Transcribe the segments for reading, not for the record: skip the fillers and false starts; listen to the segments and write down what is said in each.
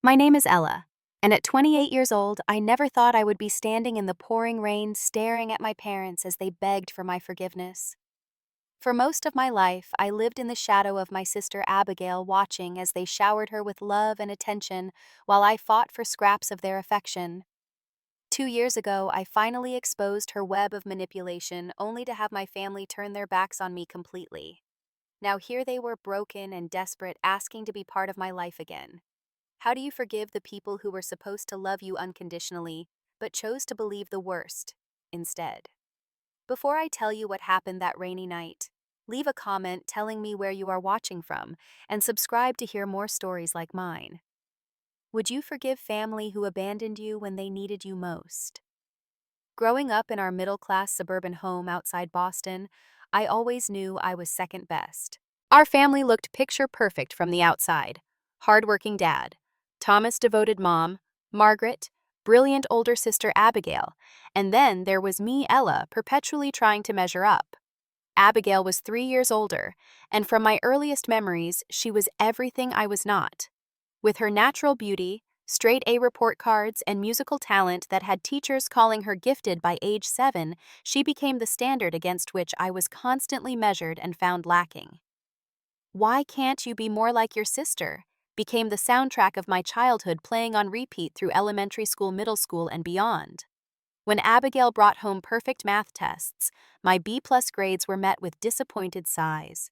My name is Ella, and at 28 years old, I never thought I would be standing in the pouring rain staring at my parents as they begged for my forgiveness. For most of my life, I lived in the shadow of my sister Abigail, watching as they showered her with love and attention while I fought for scraps of their affection. 2 years ago, I finally exposed her web of manipulation, only to have my family turn their backs on me completely. Now here they were, broken and desperate, asking to be part of my life again. How do you forgive the people who were supposed to love you unconditionally, but chose to believe the worst instead? Before I tell you what happened that rainy night, leave a comment telling me where you are watching from, and subscribe to hear more stories like mine. Would you forgive family who abandoned you when they needed you most? Growing up in our middle-class suburban home outside Boston, I always knew I was second best. Our family looked picture perfect from the outside. Hardworking dad, Thomas devoted mom, Margaret, brilliant older sister Abigail, and then there was me, Ella, perpetually trying to measure up. Abigail was 3 years older, and from my earliest memories, she was everything I was not. With her natural beauty, straight A report cards, and musical talent that had teachers calling her gifted by age 7, she became the standard against which I was constantly measured and found lacking. "Why can't you be more like your sister?" became the soundtrack of my childhood, playing on repeat through elementary school, middle school, and beyond. When Abigail brought home perfect math tests, my B-plus grades were met with disappointed sighs.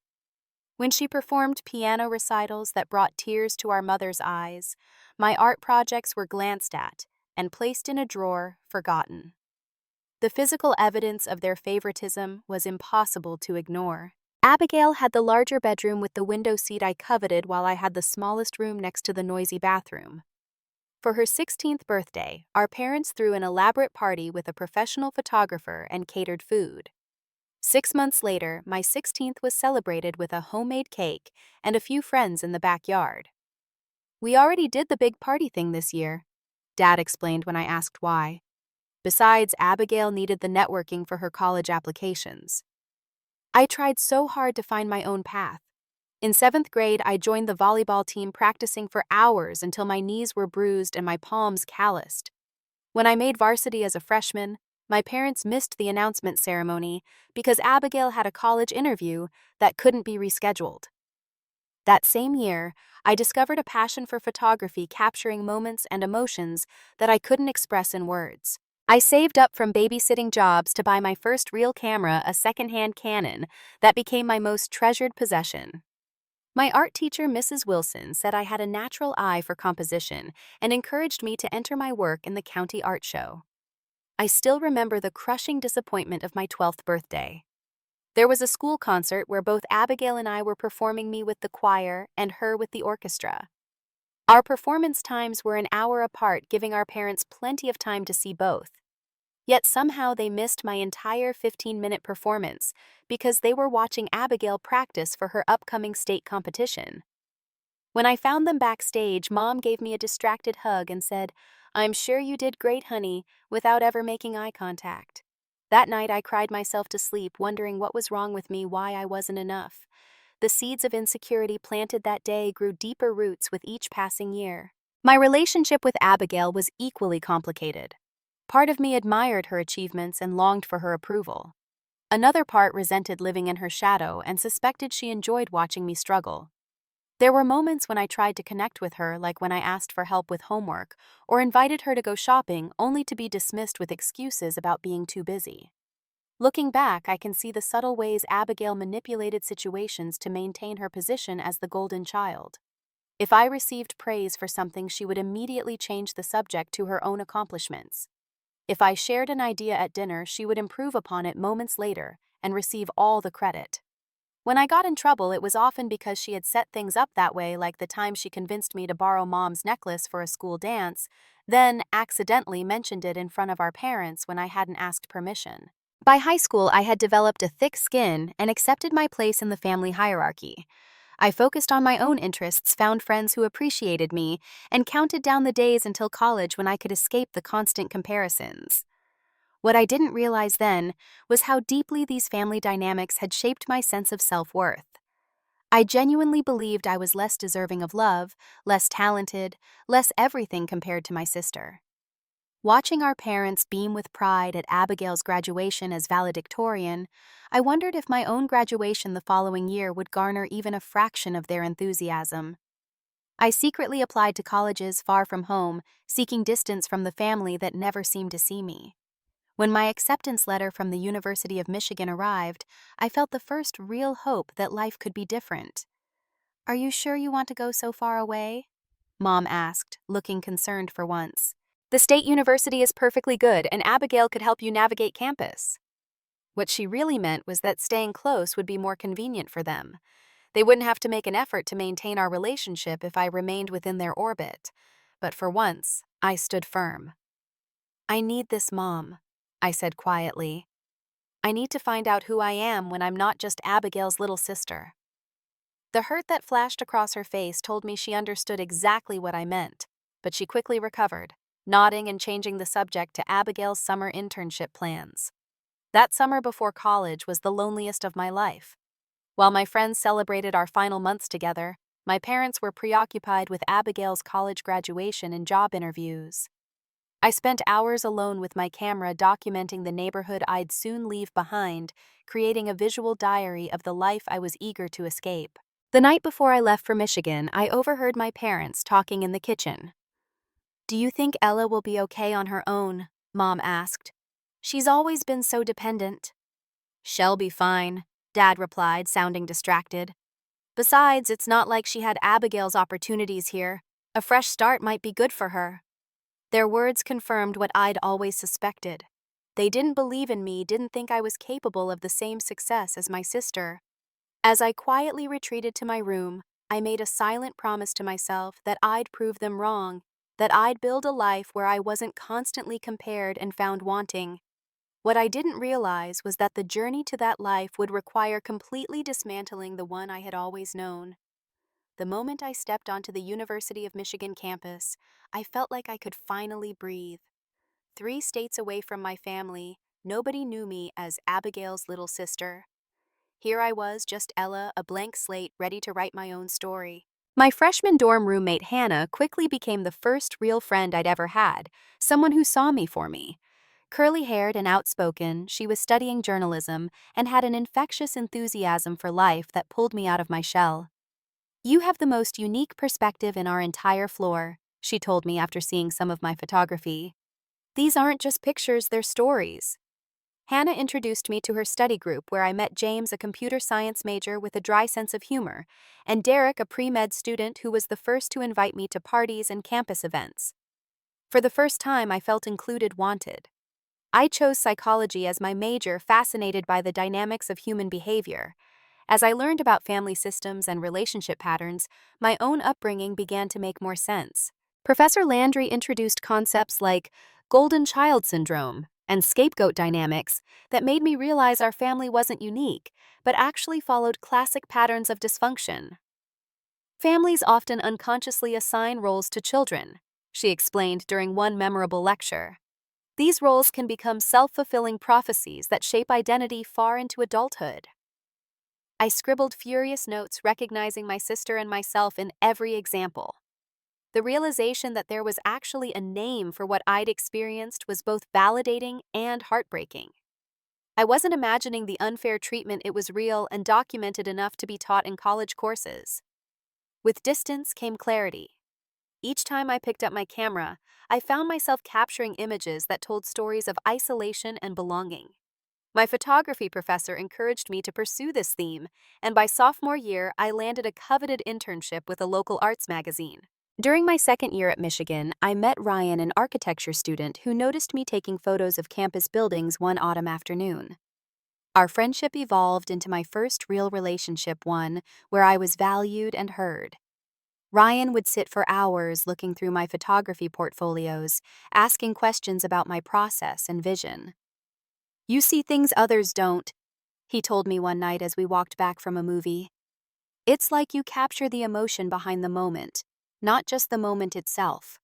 When she performed piano recitals that brought tears to our mother's eyes, my art projects were glanced at and placed in a drawer, forgotten. The physical evidence of their favoritism was impossible to ignore. Abigail had the larger bedroom with the window seat I coveted, while I had the smallest room next to the noisy bathroom. For her 16th birthday, our parents threw an elaborate party with a professional photographer and catered food. 6 months later, my 16th was celebrated with a homemade cake and a few friends in the backyard. "We already did the big party thing this year," Dad explained when I asked why. Besides, Abigail needed the networking for her college applications. I tried so hard to find my own path. In 7th grade, I joined the volleyball team, practicing for hours until my knees were bruised and my palms calloused. When I made varsity as a freshman, my parents missed the announcement ceremony because Abigail had a college interview that couldn't be rescheduled. That same year, I discovered a passion for photography, capturing moments and emotions that I couldn't express in words. I saved up from babysitting jobs to buy my first real camera, a secondhand Canon, that became my most treasured possession. My art teacher, Mrs. Wilson, said I had a natural eye for composition and encouraged me to enter my work in the county art show. I still remember the crushing disappointment of my 12th birthday. There was a school concert where both Abigail and I were performing, me with the choir and her with the orchestra. Our performance times were an hour apart, giving our parents plenty of time to see both. Yet somehow they missed my entire 15-minute performance because they were watching Abigail practice for her upcoming state competition. When I found them backstage, Mom gave me a distracted hug and said, "I'm sure you did great, honey," without ever making eye contact. That night I cried myself to sleep, wondering what was wrong with me, why I wasn't enough. The seeds of insecurity planted that day grew deeper roots with each passing year. My relationship with Abigail was equally complicated. Part of me admired her achievements and longed for her approval. Another part resented living in her shadow and suspected she enjoyed watching me struggle. There were moments when I tried to connect with her, like when I asked for help with homework or invited her to go shopping, only to be dismissed with excuses about being too busy. Looking back, I can see the subtle ways Abigail manipulated situations to maintain her position as the golden child. If I received praise for something, she would immediately change the subject to her own accomplishments. If I shared an idea at dinner, she would improve upon it moments later and receive all the credit. When I got in trouble, it was often because she had set things up that way, like the time she convinced me to borrow Mom's necklace for a school dance, then accidentally mentioned it in front of our parents when I hadn't asked permission. By high school, I had developed a thick skin and accepted my place in the family hierarchy. I focused on my own interests, found friends who appreciated me, and counted down the days until college when I could escape the constant comparisons. What I didn't realize then was how deeply these family dynamics had shaped my sense of self-worth. I genuinely believed I was less deserving of love, less talented, less everything compared to my sister. Watching our parents beam with pride at Abigail's graduation as valedictorian, I wondered if my own graduation the following year would garner even a fraction of their enthusiasm. I secretly applied to colleges far from home, seeking distance from the family that never seemed to see me. When my acceptance letter from the University of Michigan arrived, I felt the first real hope that life could be different. "Are you sure you want to go so far away?" Mom asked, looking concerned for once. "The state university is perfectly good, and Abigail could help you navigate campus." What she really meant was that staying close would be more convenient for them. They wouldn't have to make an effort to maintain our relationship if I remained within their orbit. But for once, I stood firm. "I need this, Mom," I said quietly. "I need to find out who I am when I'm not just Abigail's little sister." The hurt that flashed across her face told me she understood exactly what I meant, but she quickly recovered, nodding and changing the subject to Abigail's summer internship plans. That summer before college was the loneliest of my life. While my friends celebrated our final months together, my parents were preoccupied with Abigail's college graduation and job interviews. I spent hours alone with my camera documenting the neighborhood I'd soon leave behind, creating a visual diary of the life I was eager to escape. The night before I left for Michigan, I overheard my parents talking in the kitchen. "Do you think Ella will be okay on her own?" Mom asked. "She's always been so dependent." "She'll be fine," Dad replied, sounding distracted. "Besides, it's not like she had Abigail's opportunities here. A fresh start might be good for her." Their words confirmed what I'd always suspected. They didn't believe in me, didn't think I was capable of the same success as my sister. As I quietly retreated to my room, I made a silent promise to myself that I'd prove them wrong, that I'd build a life where I wasn't constantly compared and found wanting. What I didn't realize was that the journey to that life would require completely dismantling the one I had always known. The moment I stepped onto the University of Michigan campus, I felt like I could finally breathe. 3 states away from my family, nobody knew me as Abigail's little sister. Here I was, just Ella, a blank slate, ready to write my own story. My freshman dorm roommate Hannah quickly became the first real friend I'd ever had, someone who saw me for me. Curly-haired and outspoken, she was studying journalism and had an infectious enthusiasm for life that pulled me out of my shell. "You have the most unique perspective in our entire floor," she told me after seeing some of my photography. "These aren't just pictures, they're stories." Hannah introduced me to her study group where I met James, a computer science major with a dry sense of humor, and Derek, a pre-med student who was the first to invite me to parties and campus events. For the first time, I felt included, wanted. I chose psychology as my major, fascinated by the dynamics of human behavior. As I learned about family systems and relationship patterns, my own upbringing began to make more sense. Professor Landry introduced concepts like golden child syndrome and scapegoat dynamics that made me realize our family wasn't unique, but actually followed classic patterns of dysfunction. "Families often unconsciously assign roles to children," she explained during one memorable lecture. "These roles can become self-fulfilling prophecies that shape identity far into adulthood." I scribbled furious notes recognizing my sister and myself in every example. The realization that there was actually a name for what I'd experienced was both validating and heartbreaking. I wasn't imagining the unfair treatment, it was real and documented enough to be taught in college courses. With distance came clarity. Each time I picked up my camera, I found myself capturing images that told stories of isolation and belonging. My photography professor encouraged me to pursue this theme, and by sophomore year, I landed a coveted internship with a local arts magazine. During my second year at Michigan, I met Ryan, an architecture student who noticed me taking photos of campus buildings one autumn afternoon. Our friendship evolved into my first real relationship, one where I was valued and heard. Ryan would sit for hours looking through my photography portfolios, asking questions about my process and vision. "You see things others don't," he told me one night as we walked back from a movie. "It's like you capture the emotion behind the moment, not just the moment itself."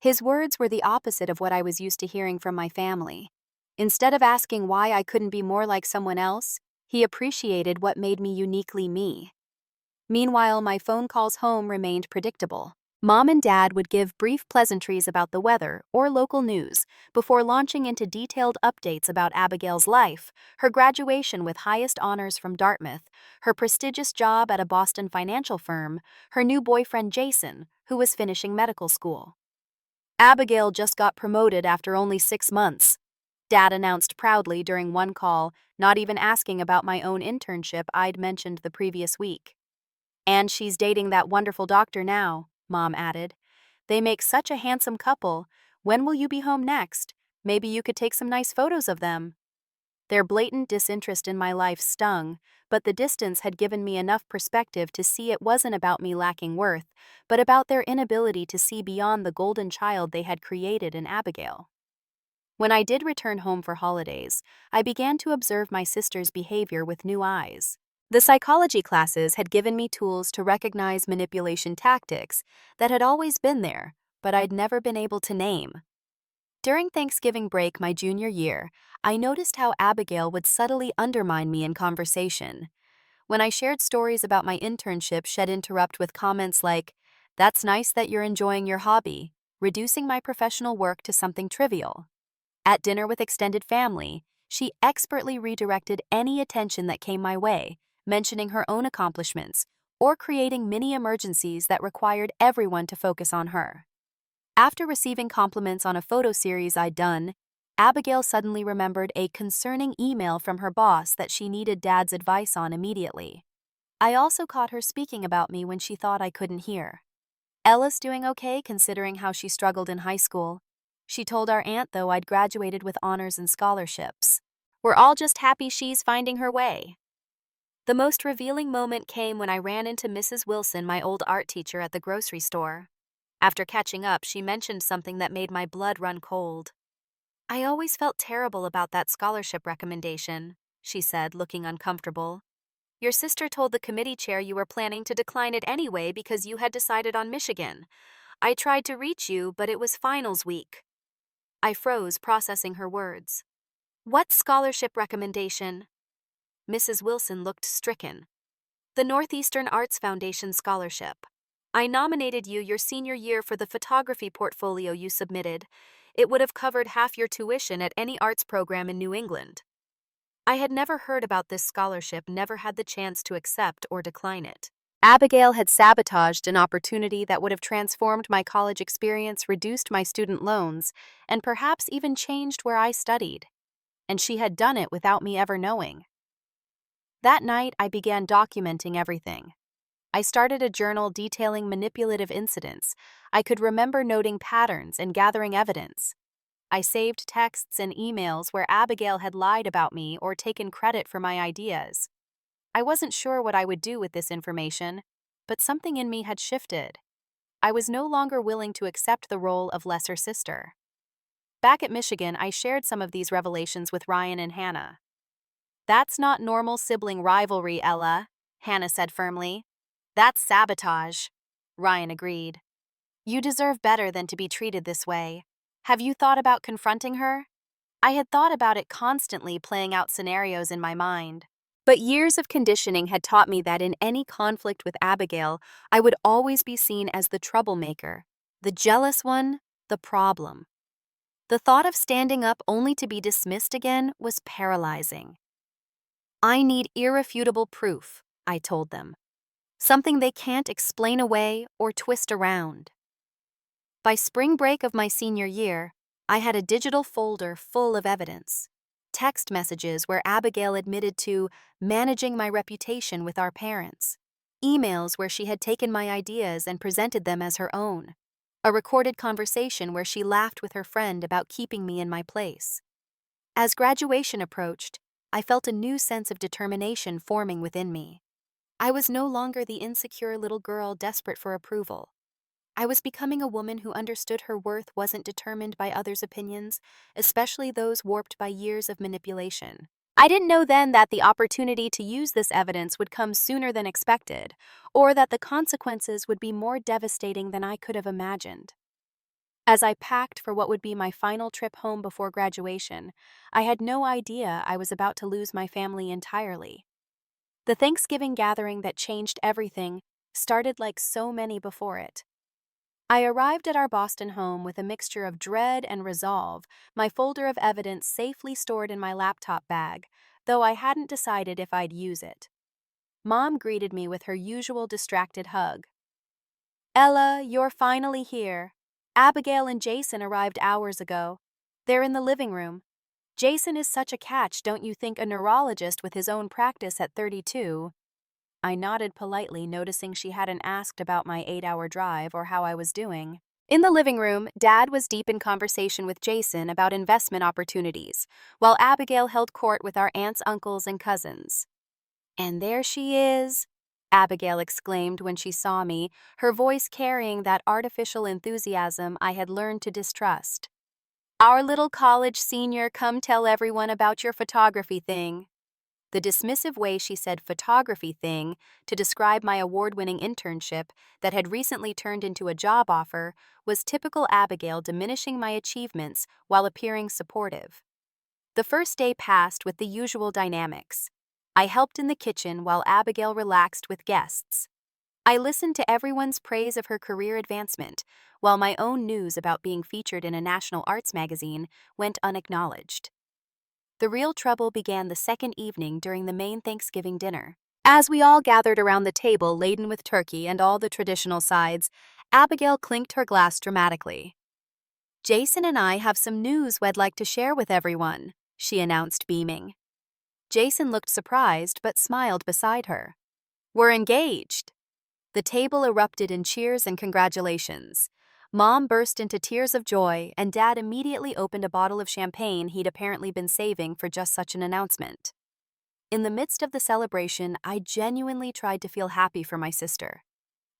His words were the opposite of what I was used to hearing from my family. Instead of asking why I couldn't be more like someone else, he appreciated what made me uniquely me. Meanwhile, my phone calls home remained predictable. Mom and Dad would give brief pleasantries about the weather or local news before launching into detailed updates about Abigail's life, her graduation with highest honors from Dartmouth, her prestigious job at a Boston financial firm, her new boyfriend Jason, who was finishing medical school. Abigail just got promoted after only 6 months, Dad announced proudly during one call, not even asking about my own internship I'd mentioned the previous week. And she's dating that wonderful doctor now, Mom added. They make such a handsome couple. When will you be home next? Maybe you could take some nice photos of them. Their blatant disinterest in my life stung, but the distance had given me enough perspective to see it wasn't about me lacking worth, but about their inability to see beyond the golden child they had created in Abigail. When I did return home for holidays, I began to observe my sister's behavior with new eyes. The psychology classes had given me tools to recognize manipulation tactics that had always been there, but I'd never been able to name. During Thanksgiving break my junior year, I noticed how Abigail would subtly undermine me in conversation. When I shared stories about my internship, she'd interrupt with comments like, "That's nice that you're enjoying your hobby," reducing my professional work to something trivial. At dinner with extended family, she expertly redirected any attention that came my way, mentioning her own accomplishments or creating mini emergencies that required everyone to focus on her. After receiving compliments on a photo series I'd done, Abigail suddenly remembered a concerning email from her boss that she needed Dad's advice on immediately. I also caught her speaking about me when she thought I couldn't hear. Ella's doing okay considering how she struggled in high school. She told our aunt, though, I'd graduated with honors and scholarships. We're all just happy she's finding her way. The most revealing moment came when I ran into Mrs. Wilson, my old art teacher, at the grocery store. After catching up, she mentioned something that made my blood run cold. "I always felt terrible about that scholarship recommendation," she said, looking uncomfortable. "Your sister told the committee chair you were planning to decline it anyway because you had decided on Michigan. I tried to reach you, but it was finals week." I froze, processing her words. "What scholarship recommendation?" Mrs. Wilson looked stricken. "The Northeastern Arts Foundation scholarship. I nominated you your senior year for the photography portfolio you submitted. It would have covered half your tuition at any arts program in New England." I had never heard about this scholarship, never had the chance to accept or decline it. Abigail had sabotaged an opportunity that would have transformed my college experience, reduced my student loans, and perhaps even changed where I studied. And she had done it without me ever knowing. That night, I began documenting everything. I started a journal detailing manipulative incidents. I could remember noting patterns and gathering evidence. I saved texts and emails where Abigail had lied about me or taken credit for my ideas. I wasn't sure what I would do with this information, but something in me had shifted. I was no longer willing to accept the role of lesser sister. Back at Michigan, I shared some of these revelations with Ryan and Hannah. "That's not normal sibling rivalry, Ella," Hannah said firmly. "That's sabotage," Ryan agreed. "You deserve better than to be treated this way. Have you thought about confronting her?" I had thought about it constantly, playing out scenarios in my mind. But years of conditioning had taught me that in any conflict with Abigail, I would always be seen as the troublemaker, the jealous one, the problem. The thought of standing up only to be dismissed again was paralyzing. "I need irrefutable proof," I told them. "Something they can't explain away or twist around." By spring break of my senior year, I had a digital folder full of evidence. Text messages where Abigail admitted to managing my reputation with our parents. Emails where she had taken my ideas and presented them as her own. A recorded conversation where she laughed with her friend about keeping me in my place. As graduation approached, I felt a new sense of determination forming within me. I was no longer the insecure little girl desperate for approval. I was becoming a woman who understood her worth wasn't determined by others' opinions, especially those warped by years of manipulation. I didn't know then that the opportunity to use this evidence would come sooner than expected, or that the consequences would be more devastating than I could have imagined. As I packed for what would be my final trip home before graduation, I had no idea I was about to lose my family entirely. The Thanksgiving gathering that changed everything started like so many before it. I arrived at our Boston home with a mixture of dread and resolve, my folder of evidence safely stored in my laptop bag, though I hadn't decided if I'd use it. Mom greeted me with her usual distracted hug. "Ella, you're finally here. Abigail and Jason arrived hours ago. They're in the living room. Jason is such a catch, don't you think, a neurologist with his own practice at 32? I nodded politely, noticing she hadn't asked about my 8-hour drive or how I was doing. In the living room, Dad was deep in conversation with Jason about investment opportunities, while Abigail held court with our aunts, uncles, and cousins. "And there she is," Abigail exclaimed when she saw me, her voice carrying that artificial enthusiasm I had learned to distrust. "Our little college senior, come tell everyone about your photography thing." The dismissive way she said photography thing to describe my award-winning internship that had recently turned into a job offer was typical Abigail, diminishing my achievements while appearing supportive. The first day passed with the usual dynamics. I helped in the kitchen while Abigail relaxed with guests. I listened to everyone's praise of her career advancement, while my own news about being featured in a national arts magazine went unacknowledged. The real trouble began the second evening during the main Thanksgiving dinner. As we all gathered around the table laden with turkey and all the traditional sides, Abigail clinked her glass dramatically. "Jason and I have some news we'd like to share with everyone," she announced, beaming. Jason looked surprised but smiled beside her. "We're engaged." The table erupted in cheers and congratulations. Mom burst into tears of joy, and Dad immediately opened a bottle of champagne he'd apparently been saving for just such an announcement. In the midst of the celebration, I genuinely tried to feel happy for my sister.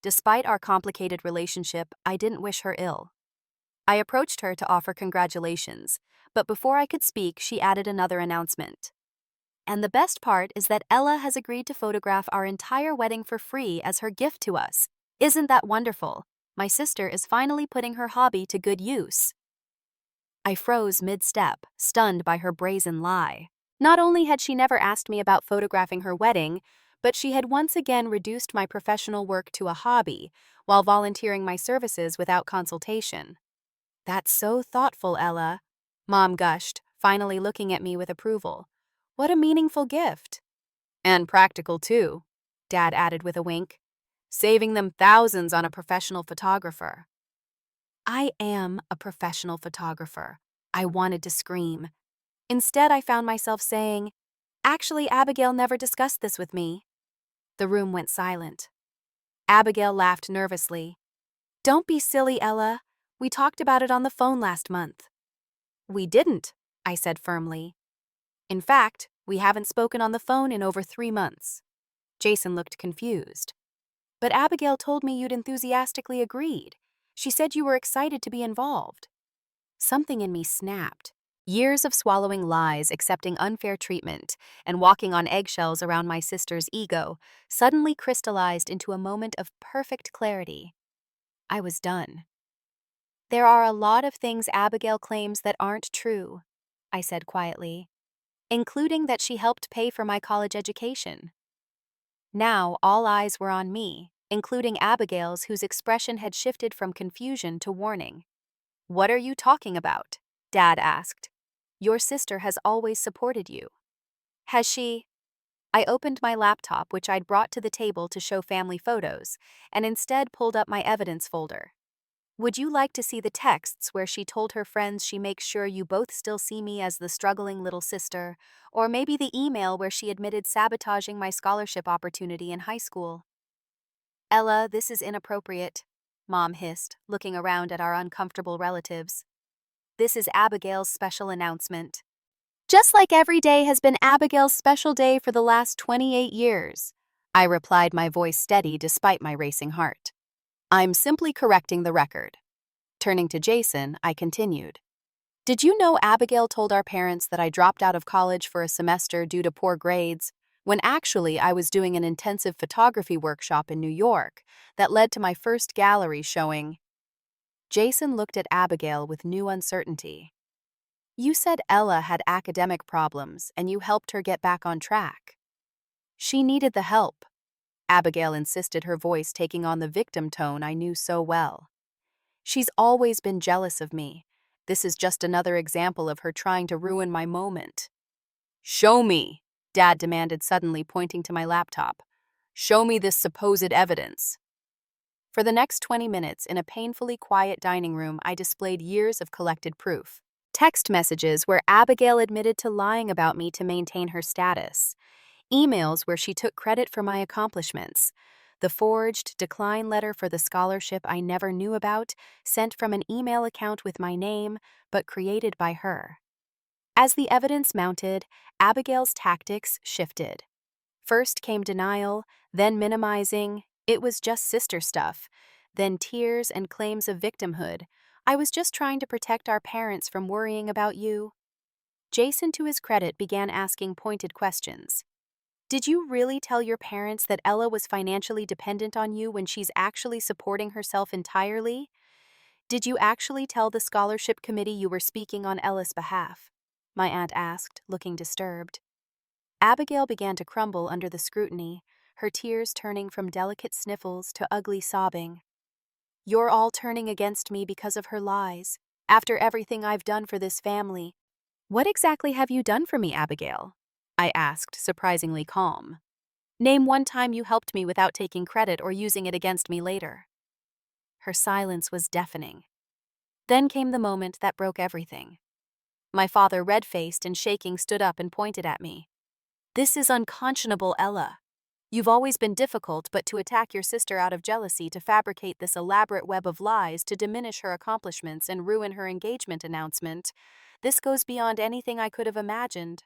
Despite our complicated relationship, I didn't wish her ill. I approached her to offer congratulations, but before I could speak, she added another announcement. "And the best part is that Ella has agreed to photograph our entire wedding for free as her gift to us. Isn't that wonderful? My sister is finally putting her hobby to good use." I froze mid-step, stunned by her brazen lie. Not only had she never asked me about photographing her wedding, but she had once again reduced my professional work to a hobby while volunteering my services without consultation. "That's so thoughtful, Ella," Mom gushed, finally looking at me with approval. "What a meaningful gift." "And practical, too," Dad added with a wink. "Saving them thousands on a professional photographer." I am a professional photographer. I wanted to scream. Instead, I found myself saying, "Actually, Abigail never discussed this with me." The room went silent. Abigail laughed nervously. "Don't be silly, Ella. We talked about it on the phone last month." "We didn't," I said firmly. "In fact, we haven't spoken on the phone in over 3 months." Jason looked confused. "But Abigail told me you'd enthusiastically agreed. She said you were excited to be involved." Something in me snapped. Years of swallowing lies, accepting unfair treatment, and walking on eggshells around my sister's ego suddenly crystallized into a moment of perfect clarity. I was done. "There are a lot of things Abigail claims that aren't true," I said quietly, "including that she helped pay for my college education." Now all eyes were on me, including Abigail's, whose expression had shifted from confusion to warning. "What are you talking about?" Dad asked. "Your sister has always supported you." "Has she?" I opened my laptop, which I'd brought to the table to show family photos, and instead pulled up my evidence folder. "Would you like to see the texts where she told her friends she makes sure you both still see me as the struggling little sister, or maybe the email where she admitted sabotaging my scholarship opportunity in high school?" "Ella, this is inappropriate," Mom hissed, looking around at our uncomfortable relatives. "This is Abigail's special announcement." "Just like every day has been Abigail's special day for the last 28 years, I replied, my voice steady despite my racing heart. "I'm simply correcting the record." Turning to Jason, I continued. "Did you know Abigail told our parents that I dropped out of college for a semester due to poor grades, when actually I was doing an intensive photography workshop in New York that led to my first gallery showing?" Jason looked at Abigail with new uncertainty. "You said Ella had academic problems and you helped her get back on track." She needed the help. Abigail insisted, her voice taking on the victim tone I knew so well. She's always been jealous of me. This is just another example of her trying to ruin my moment. Show me, Dad demanded suddenly, pointing to my laptop. Show me this supposed evidence. For the next 20 minutes, in a painfully quiet dining room, I displayed years of collected proof. Text messages where Abigail admitted to lying about me to maintain her status. Emails where she took credit for my accomplishments. The forged decline letter for the scholarship I never knew about, sent from an email account with my name, but created by her. As the evidence mounted, Abigail's tactics shifted. First came denial, then minimizing. It was just sister stuff. Then tears and claims of victimhood. I was just trying to protect our parents from worrying about you. Jason, to his credit, began asking pointed questions. Did you really tell your parents that Ella was financially dependent on you when she's actually supporting herself entirely? Did you actually tell the scholarship committee you were speaking on Ella's behalf? My aunt asked, looking disturbed. Abigail began to crumble under the scrutiny, her tears turning from delicate sniffles to ugly sobbing. You're all turning against me because of her lies, after everything I've done for this family. What exactly have you done for me, Abigail? I asked, surprisingly calm. Name one time you helped me without taking credit or using it against me later. Her silence was deafening. Then came the moment that broke everything. My father, red-faced and shaking, stood up and pointed at me. This is unconscionable, Ella. You've always been difficult, but to attack your sister out of jealousy, to fabricate this elaborate web of lies, to diminish her accomplishments and ruin her engagement announcement, this goes beyond anything I could have imagined.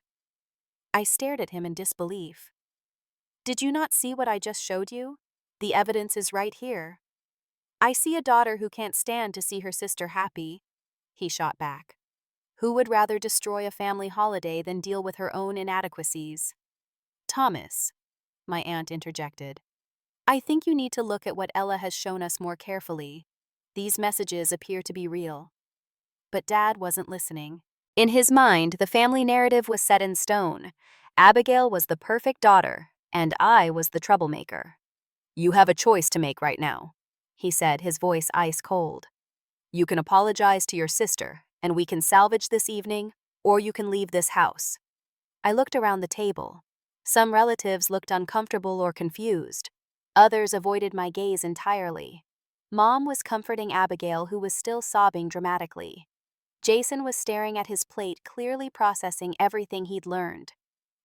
I stared at him in disbelief. Did you not see what I just showed you? The evidence is right here. I see a daughter who can't stand to see her sister happy, he shot back. Who would rather destroy a family holiday than deal with her own inadequacies? Thomas, my aunt interjected. I think you need to look at what Ella has shown us more carefully. These messages appear to be real. But Dad wasn't listening. In his mind, the family narrative was set in stone. Abigail was the perfect daughter, and I was the troublemaker. You have a choice to make right now, he said, his voice ice cold. You can apologize to your sister, and we can salvage this evening, or you can leave this house. I looked around the table. Some relatives looked uncomfortable or confused. Others avoided my gaze entirely. Mom was comforting Abigail, who was still sobbing dramatically. Jason was staring at his plate, clearly processing everything he'd learned.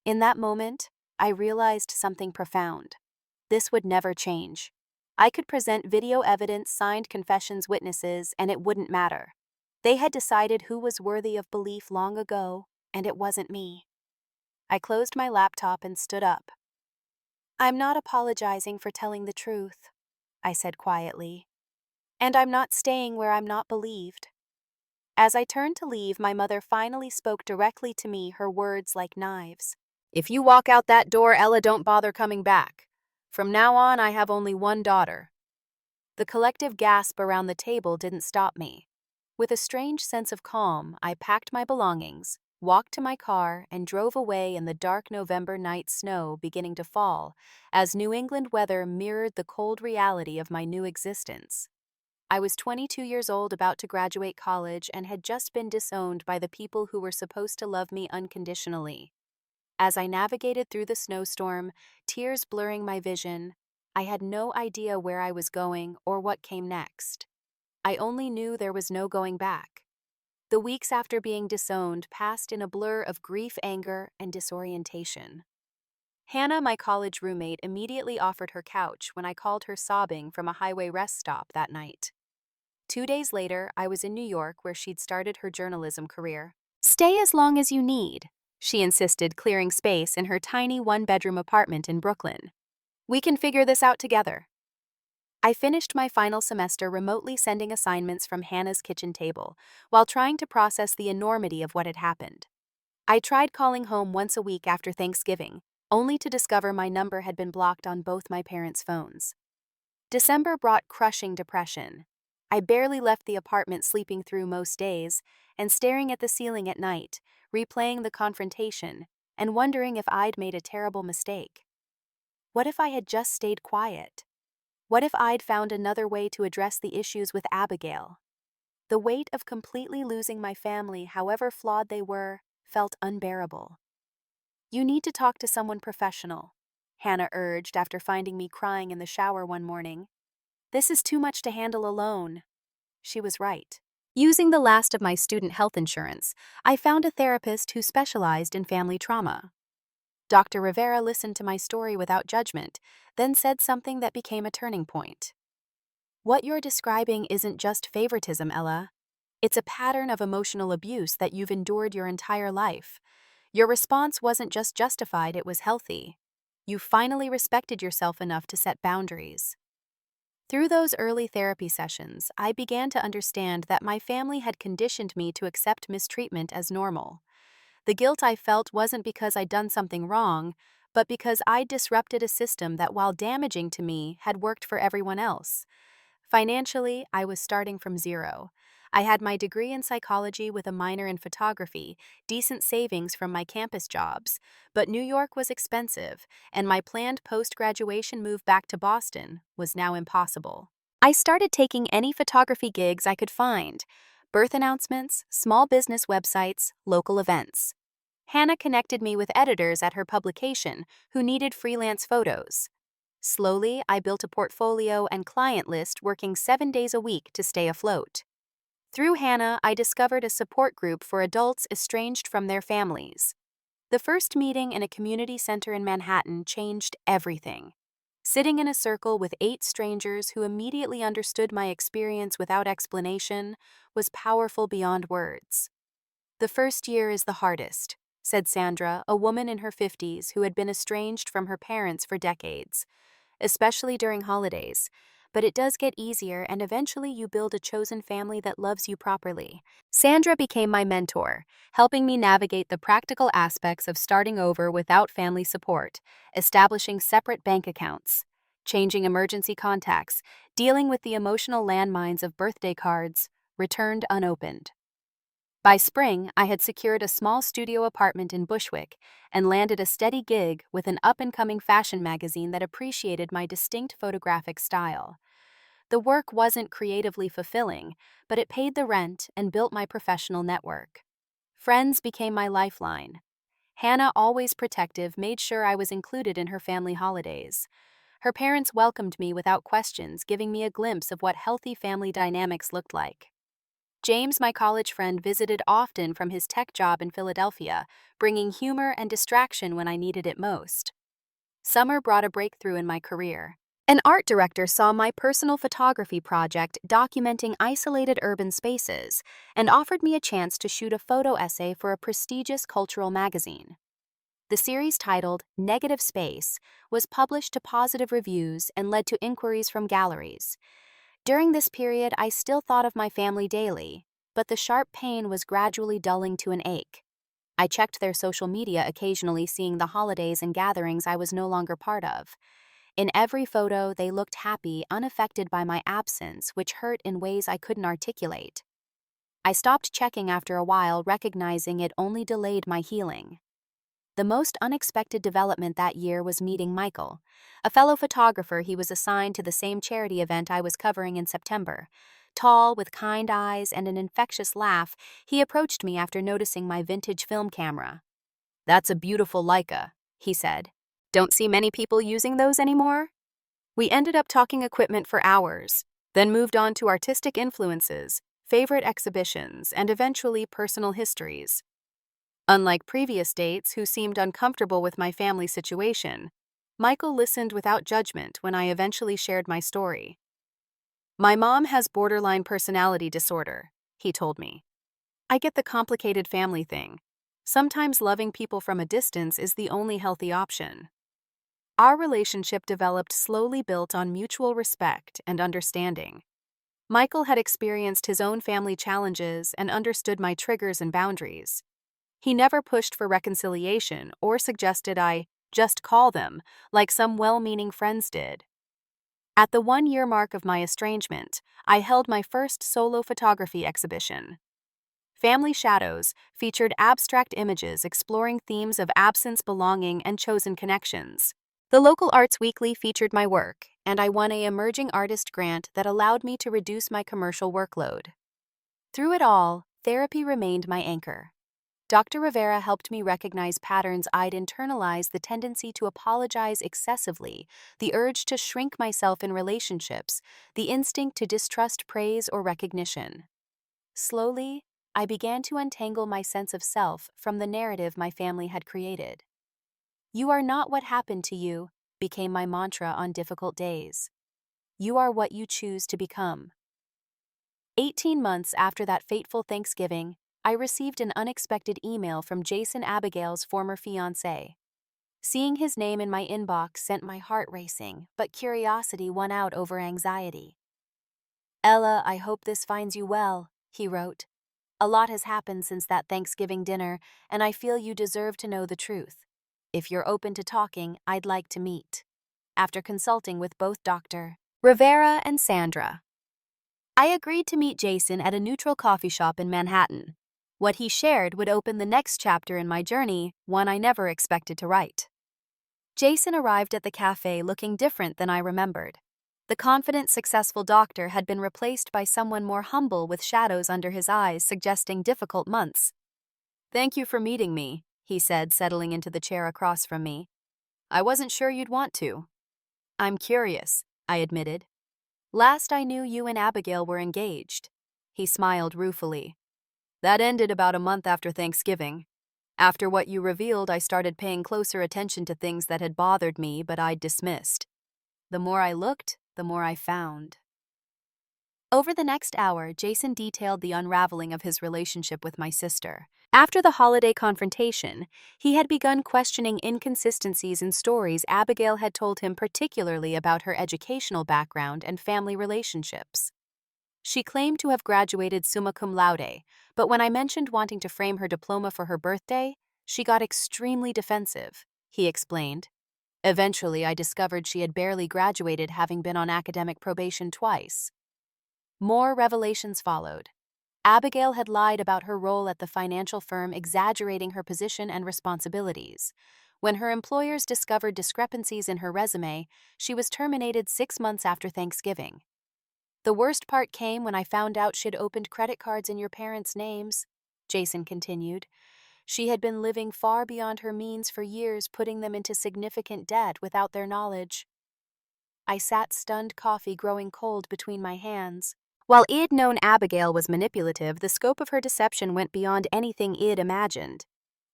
In that moment, I realized something profound. This would never change. I could present video evidence, signed confessions, witnesses, and it wouldn't matter. They had decided who was worthy of belief long ago, and it wasn't me. I closed my laptop and stood up. I'm not apologizing for telling the truth, I said quietly. And I'm not staying where I'm not believed. As I turned to leave, my mother finally spoke directly to me, her words like knives. If you walk out that door, Ella, don't bother coming back. From now on, I have only one daughter. The collective gasp around the table didn't stop me. With a strange sense of calm, I packed my belongings, walked to my car, and drove away in the dark November night, snow beginning to fall, as New England weather mirrored the cold reality of my new existence. I was 22 years old, about to graduate college, and had just been disowned by the people who were supposed to love me unconditionally. As I navigated through the snowstorm, tears blurring my vision, I had no idea where I was going or what came next. I only knew there was no going back. The weeks after being disowned passed in a blur of grief, anger, and disorientation. Hannah, my college roommate, immediately offered her couch when I called her sobbing from a highway rest stop that night. 2 days later, I was in New York, where she'd started her journalism career. Stay as long as you need, she insisted, clearing space in her tiny one-bedroom apartment in Brooklyn. We can figure this out together. I finished my final semester remotely sending assignments from Hannah's kitchen table, while trying to process the enormity of what had happened. I tried calling home once a week after Thanksgiving, only to discover my number had been blocked on both my parents' phones. December brought crushing depression. I barely left the apartment, sleeping through most days, and staring at the ceiling at night, replaying the confrontation, and wondering if I'd made a terrible mistake. What if I had just stayed quiet? What if I'd found another way to address the issues with Abigail? The weight of completely losing my family, however flawed they were, felt unbearable. You need to talk to someone professional, Hannah urged after finding me crying in the shower one morning. This is too much to handle alone. She was right. Using the last of my student health insurance, I found a therapist who specialized in family trauma. Dr. Rivera listened to my story without judgment, then said something that became a turning point. What you're describing isn't just favoritism, Ella. It's a pattern of emotional abuse that you've endured your entire life. Your response wasn't just justified, it was healthy. You finally respected yourself enough to set boundaries. Through those early therapy sessions, I began to understand that my family had conditioned me to accept mistreatment as normal. The guilt I felt wasn't because I'd done something wrong, but because I'd disrupted a system that, while damaging to me, had worked for everyone else. Financially, I was starting from zero. I had my degree in psychology with a minor in photography, decent savings from my campus jobs, but New York was expensive, and my planned post-graduation move back to Boston was now impossible. I started taking any photography gigs I could find: birth announcements, small business websites, local events. Hannah connected me with editors at her publication who needed freelance photos. Slowly, I built a portfolio and client list, working 7 days a week to stay afloat. Through Hannah, I discovered a support group for adults estranged from their families. The first meeting in a community center in Manhattan changed everything. Sitting in a circle with 8 strangers who immediately understood my experience without explanation was powerful beyond words. The first year is the hardest, said Sandra, a woman in her 50s who had been estranged from her parents for decades, especially during holidays. But it does get easier, and eventually you build a chosen family that loves you properly. Sandra became my mentor, helping me navigate the practical aspects of starting over without family support, establishing separate bank accounts, changing emergency contacts, dealing with the emotional landmines of birthday cards returned unopened. By spring, I had secured a small studio apartment in Bushwick and landed a steady gig with an up-and-coming fashion magazine that appreciated my distinct photographic style. The work wasn't creatively fulfilling, but it paid the rent and built my professional network. Friends became my lifeline. Hannah, always protective, made sure I was included in her family holidays. Her parents welcomed me without questions, giving me a glimpse of what healthy family dynamics looked like. James, my college friend, visited often from his tech job in Philadelphia, bringing humor and distraction when I needed it most. Summer brought a breakthrough in my career. An art director saw my personal photography project documenting isolated urban spaces and offered me a chance to shoot a photo essay for a prestigious cultural magazine. The series, titled Negative Space, was published to positive reviews and led to inquiries from galleries. During this period, I still thought of my family daily, but the sharp pain was gradually dulling to an ache. I checked their social media occasionally, seeing the holidays and gatherings I was no longer part of. In every photo, they looked happy, unaffected by my absence, which hurt in ways I couldn't articulate. I stopped checking after a while, recognizing it only delayed my healing. The most unexpected development that year was meeting Michael, a fellow photographer. He was assigned to the same charity event I was covering in September. Tall, with kind eyes and an infectious laugh, he approached me after noticing my vintage film camera. "That's a beautiful Leica," he said. "Don't see many people using those anymore?" We ended up talking equipment for hours, then moved on to artistic influences, favorite exhibitions, and eventually personal histories. Unlike previous dates who seemed uncomfortable with my family situation, Michael listened without judgment when I eventually shared my story. "My mom has borderline personality disorder," he told me. "I get the complicated family thing. Sometimes loving people from a distance is the only healthy option." Our relationship developed slowly, built on mutual respect and understanding. Michael had experienced his own family challenges and understood my triggers and boundaries. He never pushed for reconciliation or suggested I just call them, like some well-meaning friends did. At the 1-year mark of my estrangement, I held my first solo photography exhibition. Family Shadows featured abstract images exploring themes of absence, belonging, and chosen connections. The local arts weekly featured my work, and I won an emerging artist grant that allowed me to reduce my commercial workload. Through it all, therapy remained my anchor. Dr. Rivera helped me recognize patterns I'd internalized: the tendency to apologize excessively, the urge to shrink myself in relationships, the instinct to distrust praise or recognition. Slowly, I began to untangle my sense of self from the narrative my family had created. "You are not what happened to you" became my mantra on difficult days. You are what you choose to become. 18 months after that fateful Thanksgiving, I received an unexpected email from Jason, Abigail's former fiancé. Seeing his name in my inbox sent my heart racing, but curiosity won out over anxiety. "Ella, I hope this finds you well," he wrote. "A lot has happened since that Thanksgiving dinner, and I feel you deserve to know the truth. If you're open to talking, I'd like to meet." After consulting with both Dr. Rivera and Sandra, I agreed to meet Jason at a neutral coffee shop in Manhattan. What he shared would open the next chapter in my journey, one I never expected to write. Jason arrived at the cafe looking different than I remembered. The confident, successful doctor had been replaced by someone more humble with shadows under his eyes suggesting difficult months. "Thank you for meeting me," he said, settling into the chair across from me. "I wasn't sure you'd want to." "I'm curious," I admitted. "Last I knew, you and Abigail were engaged." He smiled ruefully. "That ended about a month after Thanksgiving. After what you revealed, I started paying closer attention to things that had bothered me but I'd dismissed. The more I looked, the more I found." Over the next hour, Jason detailed the unraveling of his relationship with my sister. After the holiday confrontation, he had begun questioning inconsistencies in stories Abigail had told him, particularly about her educational background and family relationships. She claimed to have graduated summa cum laude, but when I mentioned wanting to frame her diploma for her birthday, she got extremely defensive, he explained. Eventually, I discovered she had barely graduated, having been on academic probation twice. More revelations followed. Abigail had lied about her role at the financial firm, exaggerating her position and responsibilities. When her employers discovered discrepancies in her resume, she was terminated 6 months after Thanksgiving. "The worst part came when I found out she'd opened credit cards in your parents' names," Jason continued. "She had been living far beyond her means for years, putting them into significant debt without their knowledge." I sat stunned, coffee growing cold between my hands. While I'd known Abigail was manipulative, the scope of her deception went beyond anything I'd imagined.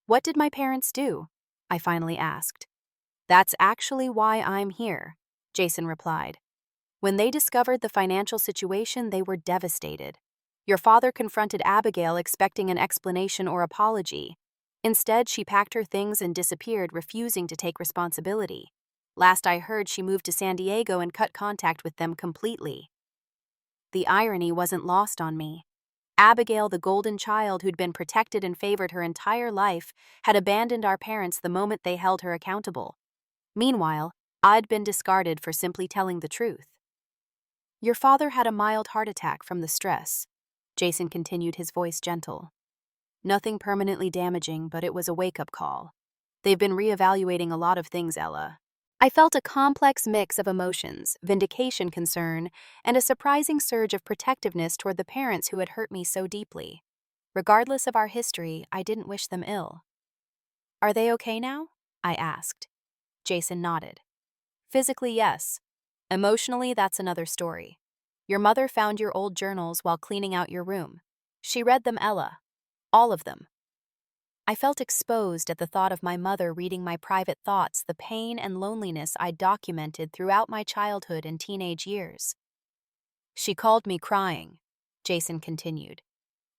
"What did my parents do?" I finally asked. "That's actually why I'm here," Jason replied. "When they discovered the financial situation, they were devastated. Your father confronted Abigail expecting an explanation or apology. Instead, she packed her things and disappeared, refusing to take responsibility. Last I heard, she moved to San Diego and cut contact with them completely." The irony wasn't lost on me. Abigail, the golden child who'd been protected and favored her entire life, had abandoned our parents the moment they held her accountable. Meanwhile, I'd been discarded for simply telling the truth. "Your father had a mild heart attack from the stress," Jason continued, his voice gentle. "Nothing permanently damaging, but it was a wake-up call. They've been reevaluating a lot of things, Ella." I felt a complex mix of emotions: vindication, concern, and a surprising surge of protectiveness toward the parents who had hurt me so deeply. Regardless of our history, I didn't wish them ill. "Are they okay now?" I asked. Jason nodded. "Physically, yes. Emotionally, that's another story. Your mother found your old journals while cleaning out your room. She read them, Ella. All of them." I felt exposed at the thought of my mother reading my private thoughts, the pain and loneliness I'd documented throughout my childhood and teenage years. "She called me crying," Jason continued.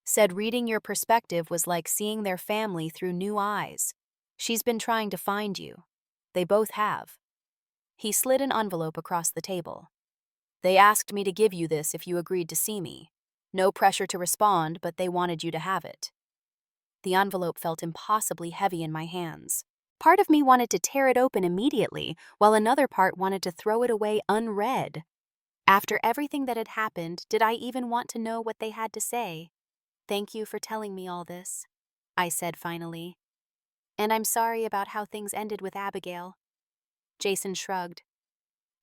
"Said reading your perspective was like seeing their family through new eyes. She's been trying to find you. They both have." He slid an envelope across the table. "They asked me to give you this if you agreed to see me. No pressure to respond, but they wanted you to have it." The envelope felt impossibly heavy in my hands. Part of me wanted to tear it open immediately, while another part wanted to throw it away unread. After everything that had happened, did I even want to know what they had to say? "Thank you for telling me all this," I said finally. "And I'm sorry about how things ended with Abigail." Jason shrugged.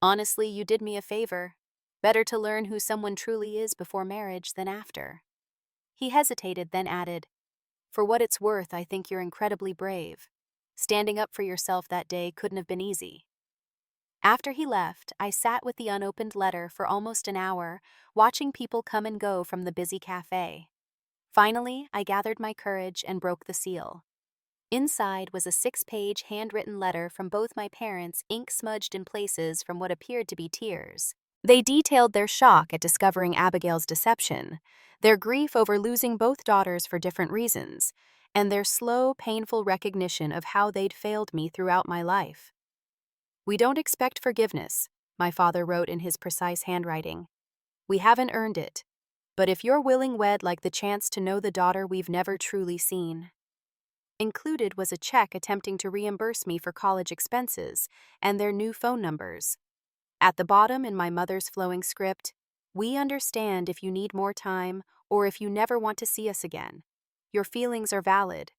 Honestly, you did me a favor. Better to learn who someone truly is before marriage than after. He hesitated, then added, For what it's worth, I think you're incredibly brave. Standing up for yourself that day couldn't have been easy. After he left, I sat with the unopened letter for almost an hour, watching people come and go from the busy cafe. Finally, I gathered my courage and broke the seal. Inside was a 6-page handwritten letter from both my parents, ink smudged in places from what appeared to be tears. They detailed their shock at discovering Abigail's deception, their grief over losing both daughters for different reasons, and their slow, painful recognition of how they'd failed me throughout my life. We don't expect forgiveness, my father wrote in his precise handwriting. We haven't earned it. But if you're willing, we'd like the chance to know the daughter we've never truly seen. Included was a check attempting to reimburse me for college expenses and their new phone numbers. At the bottom, in my mother's flowing script, we understand if you need more time or if you never want to see us again. Your feelings are valid.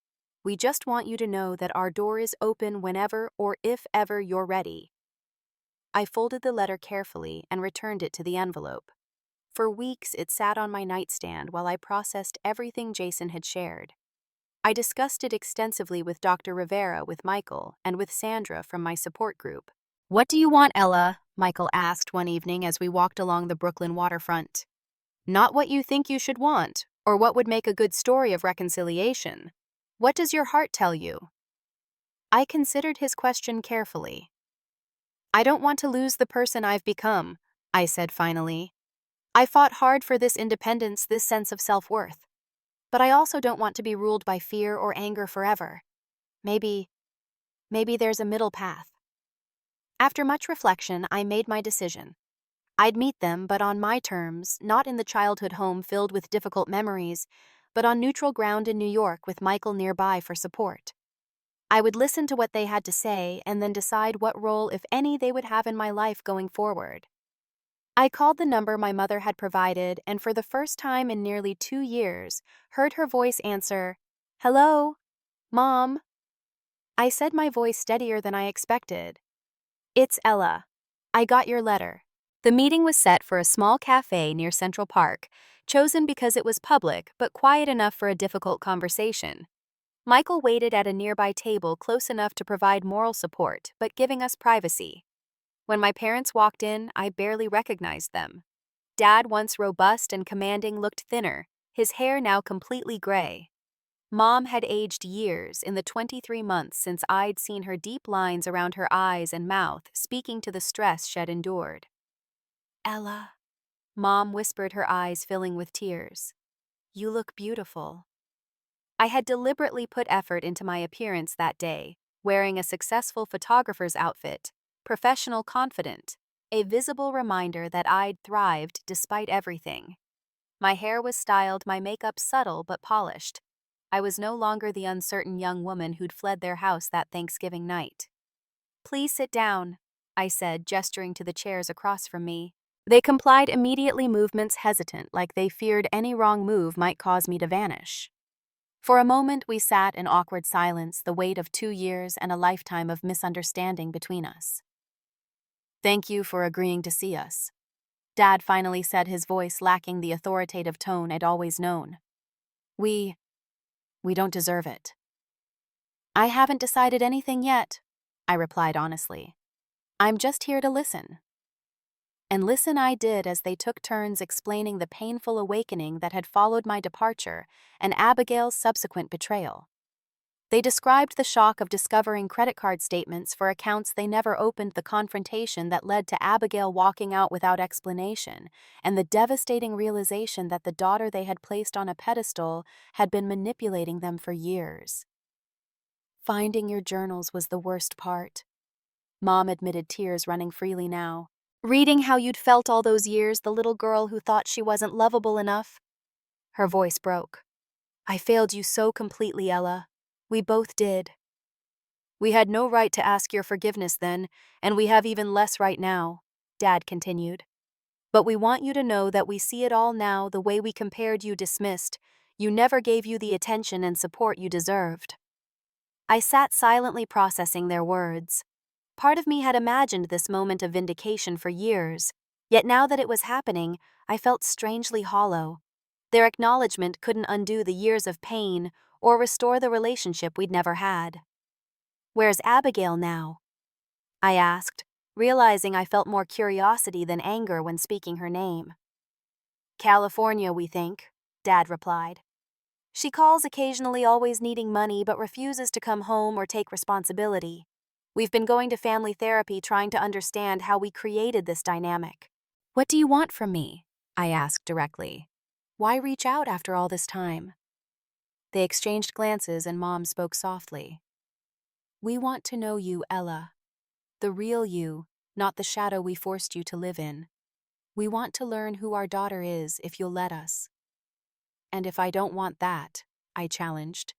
We just want you to know that our door is open whenever or if ever you're ready. I folded the letter carefully and returned it to the envelope. For weeks, it sat on my nightstand while I processed everything Jason had shared. I discussed it extensively with Dr. Rivera, with Michael, and with Sandra from my support group. What do you want, Ella? Michael asked one evening as we walked along the Brooklyn waterfront. Not what you think you should want, or what would make a good story of reconciliation. What does your heart tell you? I considered his question carefully. I don't want to lose the person I've become, I said finally. I fought hard for this independence, this sense of self-worth. But I also don't want to be ruled by fear or anger forever. Maybe there's a middle path. After much reflection, I made my decision. I'd meet them, but on my terms, not in the childhood home filled with difficult memories, but on neutral ground in New York with Michael nearby for support. I would listen to what they had to say and then decide what role, if any, they would have in my life going forward. I called the number my mother had provided and for the first time in nearly 2 years, heard her voice answer, "Hello, Mom." I said, my voice steadier than I expected. "It's Ella. I got your letter." The meeting was set for a small cafe near Central Park, chosen because it was public but quiet enough for a difficult conversation. Michael waited at a nearby table close enough to provide moral support but giving us privacy. When my parents walked in, I barely recognized them. Dad, once robust and commanding, looked thinner, his hair now completely gray. Mom had aged years in the 23 months since I'd seen her deep lines around her eyes and mouth, speaking to the stress she'd endured. "Ella," Mom whispered, her eyes filling with tears. "You look beautiful." I had deliberately put effort into my appearance that day, wearing a successful photographer's outfit, professional, confident, a visible reminder that I'd thrived despite everything. My hair was styled, my makeup subtle but polished. I was no longer the uncertain young woman who'd fled their house that Thanksgiving night. "Please sit down," I said, gesturing to the chairs across from me. They complied immediately, movements hesitant, like they feared any wrong move might cause me to vanish. For a moment, we sat in awkward silence, the weight of 2 years and a lifetime of misunderstanding between us. "Thank you for agreeing to see us," Dad finally said, his voice lacking the authoritative tone I'd always known. We don't deserve it." "I haven't decided anything yet," I replied honestly. "I'm just here to listen." And listen I did as they took turns explaining the painful awakening that had followed my departure and Abigail's subsequent betrayal. They described the shock of discovering credit card statements for accounts they never opened, the confrontation that led to Abigail walking out without explanation, and the devastating realization that the daughter they had placed on a pedestal had been manipulating them for years. "Finding your journals was the worst part," Mom admitted, tears running freely now. "Reading how you'd felt all those years, the little girl who thought she wasn't lovable enough." Her voice broke. "I failed you so completely, Ella. We both did. We had no right to ask your forgiveness then, and we have even less right now," Dad continued. "But we want you to know that we see it all now, the way we compared you, dismissed. You never gave you the attention and support you deserved." I sat silently processing their words. Part of me had imagined this moment of vindication for years, yet now that it was happening, I felt strangely hollow. Their acknowledgement couldn't undo the years of pain or restore the relationship we'd never had. "Where's Abigail now?" I asked, realizing I felt more curiosity than anger when speaking her name. "California, we think," Dad replied. "She calls occasionally, always needing money, but refuses to come home or take responsibility. We've been going to family therapy trying to understand how we created this dynamic." "What do you want from me?" I asked directly. "Why reach out after all this time?" They exchanged glances and Mom spoke softly. "We want to know you, Ella. The real you, not the shadow we forced you to live in. We want to learn who our daughter is if you'll let us." "And if I don't want that?" I challenged.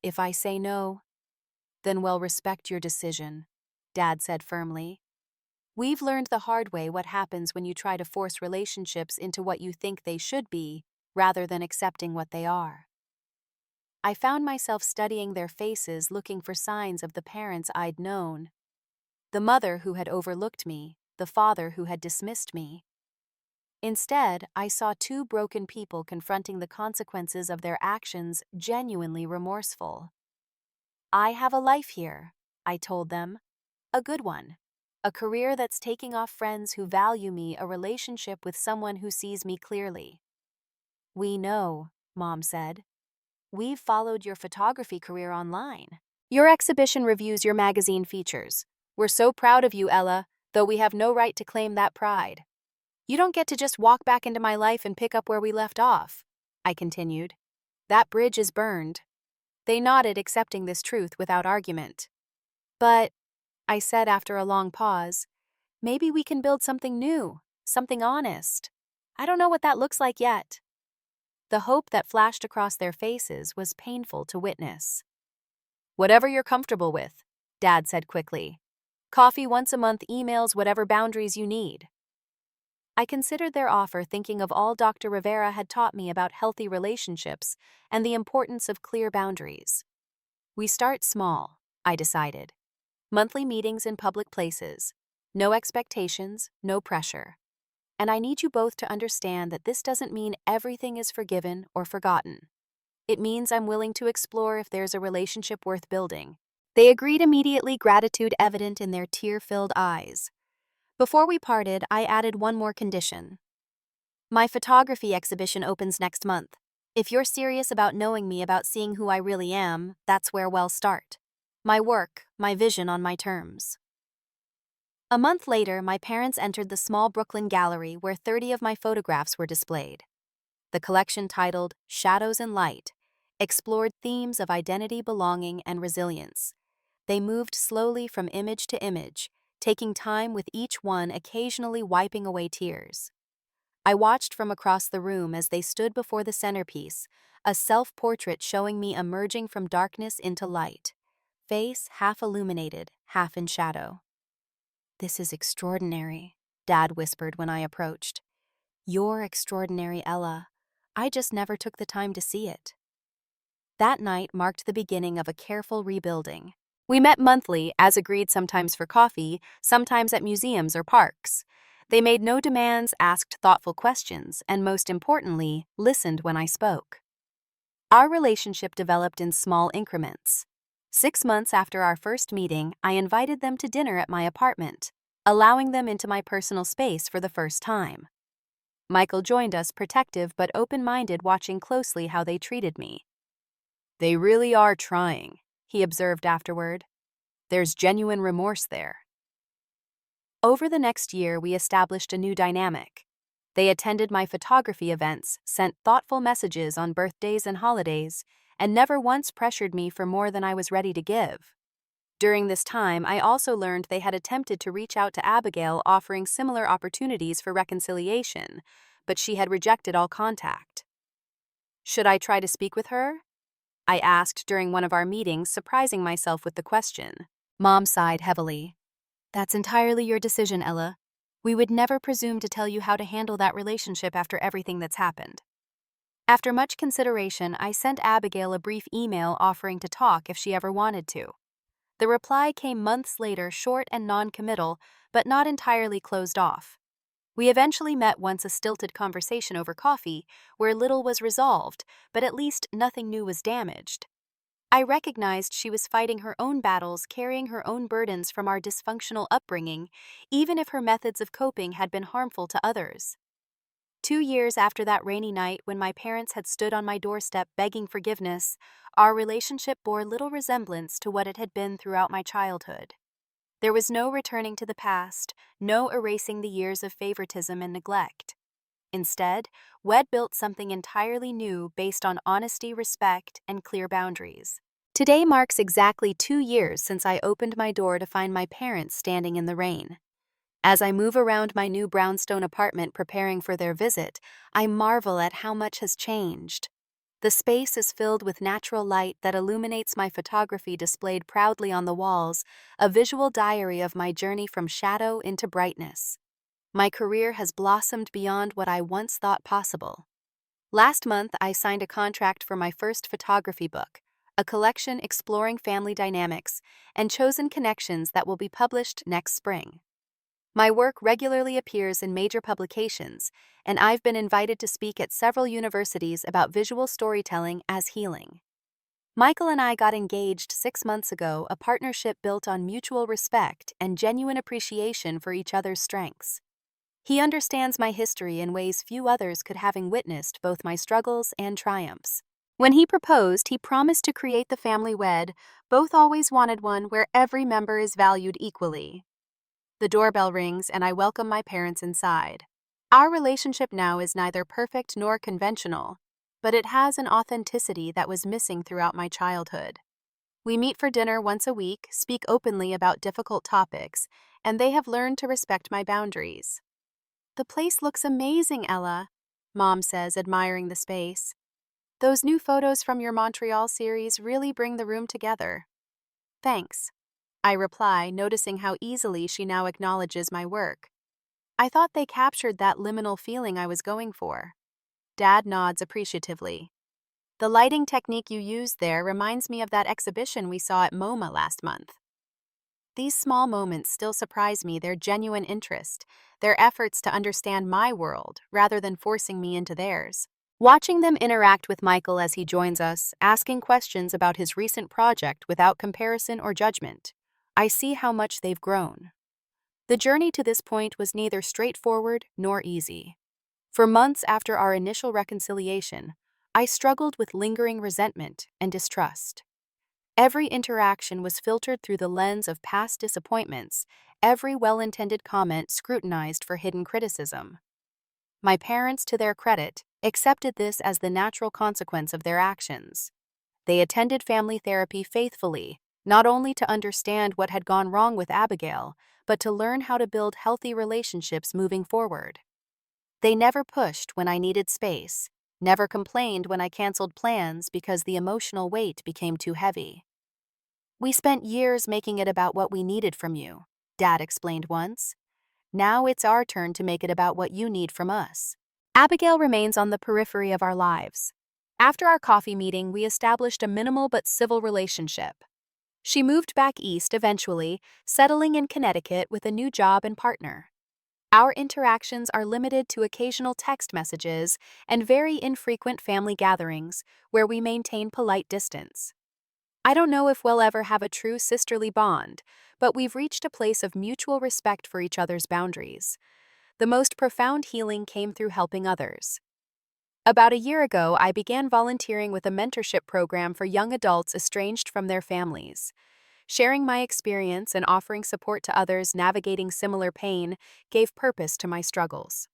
"If I say no, then we'll respect your decision," Dad said firmly. "We've learned the hard way what happens when you try to force relationships into what you think they should be, rather than accepting what they are." I found myself studying their faces, looking for signs of the parents I'd known. The mother who had overlooked me, the father who had dismissed me. Instead, I saw two broken people confronting the consequences of their actions, genuinely remorseful. "I have a life here," I told them. "A good one. A career that's taking off, friends who value me, a relationship with someone who sees me clearly." "We know," Mom said. "We've followed your photography career online. Your exhibition reviews, your magazine features. We're so proud of you, Ella, though we have no right to claim that pride. You don't get to just walk back into my life and pick up where we left off," I continued. "That bridge is burned." They nodded, accepting this truth without argument. "But," I said after a long pause, "maybe we can build something new, something honest. I don't know what that looks like yet." The hope that flashed across their faces was painful to witness. "Whatever you're comfortable with," Dad said quickly. "Coffee once a month, emails, whatever boundaries you need." I considered their offer, thinking of all Dr. Rivera had taught me about healthy relationships and the importance of clear boundaries. "We start small," I decided. "Monthly meetings in public places. No expectations, no pressure. And I need you both to understand that this doesn't mean everything is forgiven or forgotten. It means I'm willing to explore if there's a relationship worth building." They agreed immediately, gratitude evident in their tear-filled eyes. Before we parted, I added one more condition. "My photography exhibition opens next month. If you're serious about knowing me, about seeing who I really am, that's where we'll start. My work, my vision on my terms." A month later, my parents entered the small Brooklyn gallery where 30 of my photographs were displayed. The collection, titled Shadows and Light, explored themes of identity, belonging, and resilience. They moved slowly from image to image, taking time with each one, occasionally wiping away tears. I watched from across the room as they stood before the centerpiece, a self-portrait showing me emerging from darkness into light, face half illuminated, half in shadow. "This is extraordinary," Dad whispered when I approached. "You're extraordinary, Ella. I just never took the time to see it." That night marked the beginning of a careful rebuilding. We met monthly, as agreed, sometimes for coffee, sometimes at museums or parks. They made no demands, asked thoughtful questions, and most importantly, listened when I spoke. Our relationship developed in small increments. 6 months after our first meeting, I invited them to dinner at my apartment, allowing them into my personal space for the first time. Michael joined us, protective but open-minded, watching closely how they treated me. "They really are trying," he observed afterward. "There's genuine remorse there." Over the next year, we established a new dynamic. They attended my photography events, sent thoughtful messages on birthdays and holidays, and never once pressured me for more than I was ready to give. During this time, I also learned they had attempted to reach out to Abigail, offering similar opportunities for reconciliation, but she had rejected all contact. "Should I try to speak with her?" I asked during one of our meetings, surprising myself with the question. Mom sighed heavily. "That's entirely your decision, Ella. We would never presume to tell you how to handle that relationship after everything that's happened." After much consideration, I sent Abigail a brief email offering to talk if she ever wanted to. The reply came months later, short and non-committal, but not entirely closed off. We eventually met once, a stilted conversation over coffee, where little was resolved, but at least nothing new was damaged. I recognized she was fighting her own battles, carrying her own burdens from our dysfunctional upbringing, even if her methods of coping had been harmful to others. 2 years after that rainy night when my parents had stood on my doorstep begging forgiveness, our relationship bore little resemblance to what it had been throughout my childhood. There was no returning to the past, no erasing the years of favoritism and neglect. Instead, Wed built something entirely new based on honesty, respect, and clear boundaries. Today marks exactly 2 years since I opened my door to find my parents standing in the rain. As I move around my new brownstone apartment preparing for their visit, I marvel at how much has changed. The space is filled with natural light that illuminates my photography displayed proudly on the walls, a visual diary of my journey from shadow into brightness. My career has blossomed beyond what I once thought possible. Last month, I signed a contract for my first photography book, a collection exploring family dynamics and chosen connections that will be published next spring. My work regularly appears in major publications, and I've been invited to speak at several universities about visual storytelling as healing. Michael and I got engaged 6 months ago, a partnership built on mutual respect and genuine appreciation for each other's strengths. He understands my history in ways few others could, having witnessed both my struggles and triumphs. When he proposed, he promised to create the family Wed. Both always wanted one where every member is valued equally. The doorbell rings and I welcome my parents inside. Our relationship now is neither perfect nor conventional, but it has an authenticity that was missing throughout my childhood. We meet for dinner once a week, speak openly about difficult topics, and they have learned to respect my boundaries. "The place looks amazing, Ella," Mom says, admiring the space. "Those new photos from your Montreal series really bring the room together." "Thanks," I reply, noticing how easily she now acknowledges my work. "I thought they captured that liminal feeling I was going for." Dad nods appreciatively. "The lighting technique you used there reminds me of that exhibition we saw at MoMA last month." These small moments still surprise me, their genuine interest, their efforts to understand my world rather than forcing me into theirs. Watching them interact with Michael as he joins us, asking questions about his recent project without comparison or judgment, I see how much they've grown. The journey to this point was neither straightforward nor easy. For months after our initial reconciliation, I struggled with lingering resentment and distrust. Every interaction was filtered through the lens of past disappointments, every well-intended comment scrutinized for hidden criticism. My parents, to their credit, accepted this as the natural consequence of their actions. They attended family therapy faithfully, not only to understand what had gone wrong with Abigail, but to learn how to build healthy relationships moving forward. They never pushed when I needed space, never complained when I canceled plans because the emotional weight became too heavy. "We spent years making it about what we needed from you," Dad explained once. "Now it's our turn to make it about what you need from us." Abigail remains on the periphery of our lives. After our coffee meeting, we established a minimal but civil relationship. She moved back east eventually, settling in Connecticut with a new job and partner. Our interactions are limited to occasional text messages and very infrequent family gatherings where we maintain polite distance. I don't know if we'll ever have a true sisterly bond, but we've reached a place of mutual respect for each other's boundaries. The most profound healing came through helping others. About a year ago, I began volunteering with a mentorship program for young adults estranged from their families. Sharing my experience and offering support to others navigating similar pain gave purpose to my struggles.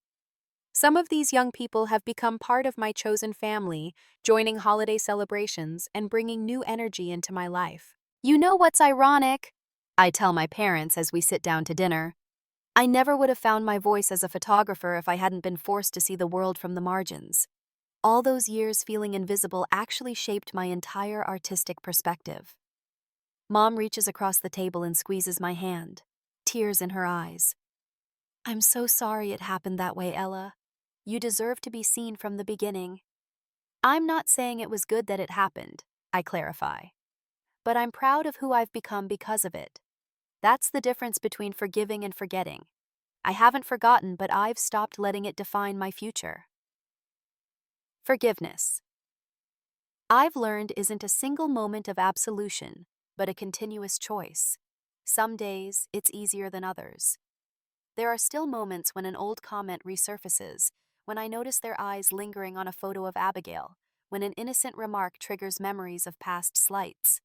Some of these young people have become part of my chosen family, joining holiday celebrations and bringing new energy into my life. "You know what's ironic?" I tell my parents as we sit down to dinner. "I never would have found my voice as a photographer if I hadn't been forced to see the world from the margins. All those years feeling invisible actually shaped my entire artistic perspective." Mom reaches across the table and squeezes my hand, tears in her eyes. "I'm so sorry it happened that way, Ella. You deserve to be seen from the beginning." "I'm not saying it was good that it happened," I clarify. but I'm proud of who I've become because of it. That's the difference between forgiving and forgetting. I haven't forgotten, but I've stopped letting it define my future. Forgiveness. I've learned isn't a single moment of absolution, but a continuous choice. Some days, it's easier than others. There are still moments when an old comment resurfaces, when I notice their eyes lingering on a photo of Abigail, when an innocent remark triggers memories of past slights.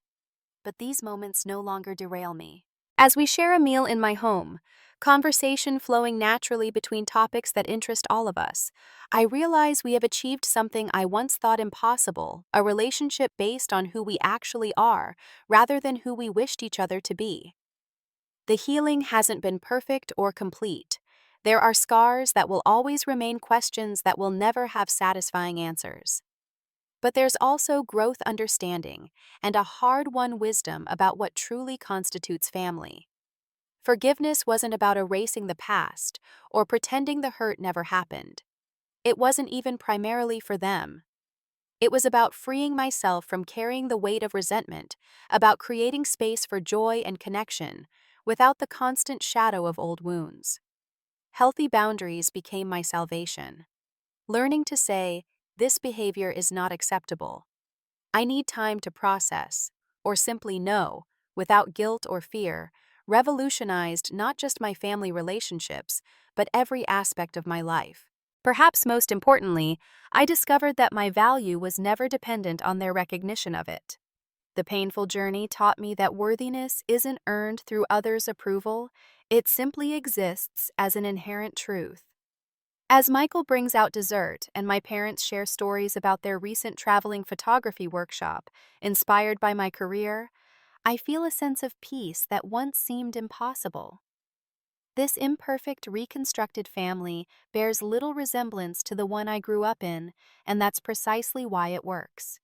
But these moments no longer derail me. As we share a meal in my home, conversation flowing naturally between topics that interest all of us, I realize we have achieved something I once thought impossible, a relationship based on who we actually are, rather than who we wished each other to be. The healing hasn't been perfect or complete. There are scars that will always remain questions that will never have satisfying answers. But there's also growth understanding and a hard-won wisdom about what truly constitutes family. Forgiveness wasn't about erasing the past or pretending the hurt never happened. It wasn't even primarily for them. It was about freeing myself from carrying the weight of resentment, about creating space for joy and connection, without the constant shadow of old wounds. Healthy boundaries became my salvation. Learning to say, "This behavior is not acceptable. I need time to process," or simply no, without guilt or fear, revolutionized not just my family relationships, but every aspect of my life. Perhaps most importantly, I discovered that my value was never dependent on their recognition of it. The painful journey taught me that worthiness isn't earned through others' approval, it simply exists as an inherent truth. As Michael brings out dessert and my parents share stories about their recent traveling photography workshop, inspired by my career, I feel a sense of peace that once seemed impossible. This imperfect, reconstructed family bears little resemblance to the one I grew up in, and that's precisely why it works.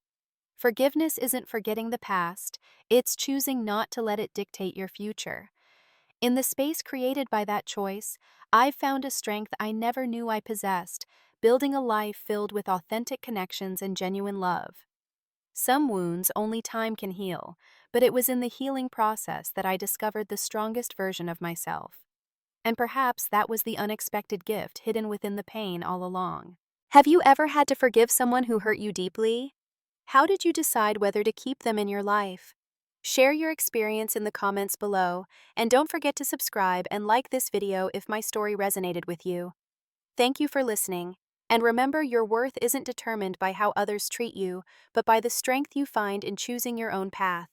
Forgiveness isn't forgetting the past, it's choosing not to let it dictate your future. In the space created by that choice, I've found a strength I never knew I possessed, building a life filled with authentic connections and genuine love. Some wounds only time can heal, but it was in the healing process that I discovered the strongest version of myself. And perhaps that was the unexpected gift hidden within the pain all along. Have you ever had to forgive someone who hurt you deeply? How did you decide whether to keep them in your life? Share your experience in the comments below, and don't forget to subscribe and like this video if my story resonated with you. Thank you for listening, and remember, your worth isn't determined by how others treat you, but by the strength you find in choosing your own path.